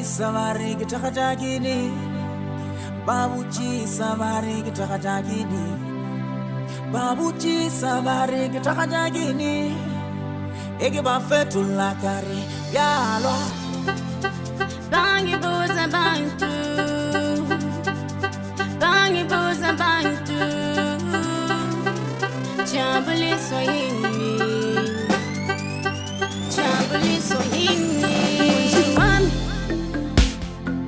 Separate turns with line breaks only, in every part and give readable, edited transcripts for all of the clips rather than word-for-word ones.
savari THAKGATXA Babuji savari THAKGATXA Babuji savari THAKGATXA Ege ba fetu la kari yalo
Bangi boza bantu Bangi boza bantu Chambuli soyini Chambuli soyini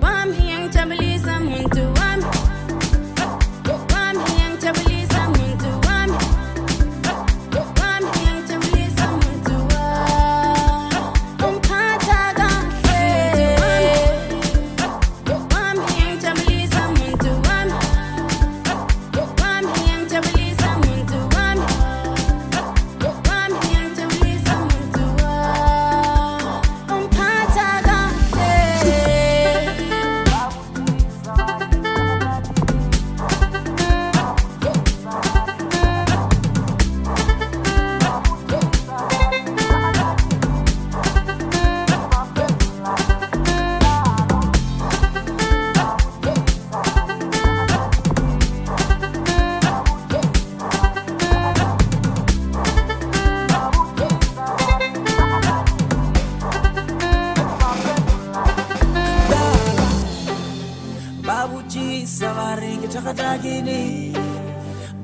Wami yang chambuli sa muntu wami Wami yang chambuli sa muntu wami Wami yang chambuli sa muntu wami Umpata gafe Wami yang chambuli sa muntu wami Wami yang chambuli sa muntu wami Wami yang chambuli sa muntu wami Umpata gafe
Babuji savari THAKGATXA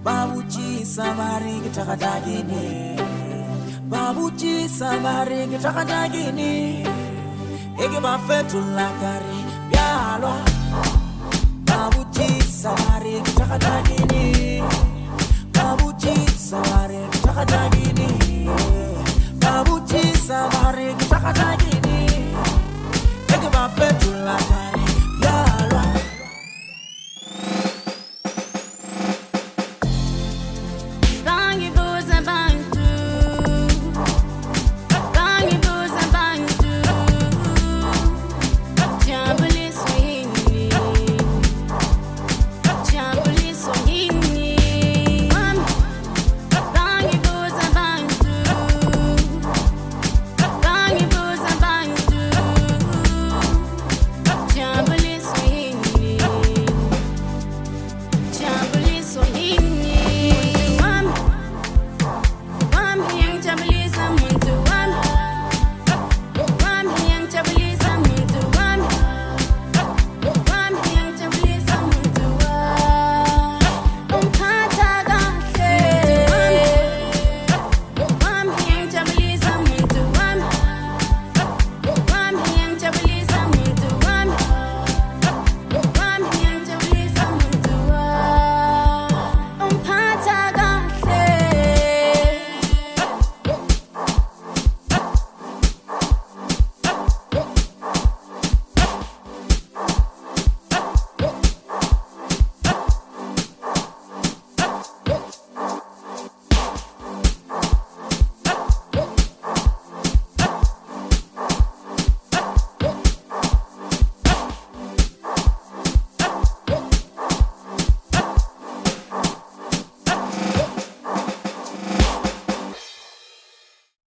Babuji savari THAKGATXA Babuji savari THAKGATXA Ege ba fetu la kari yalo Babuji savari THAKGATXA Babuji savari THAKGATXA Babuji savari THAKGATXA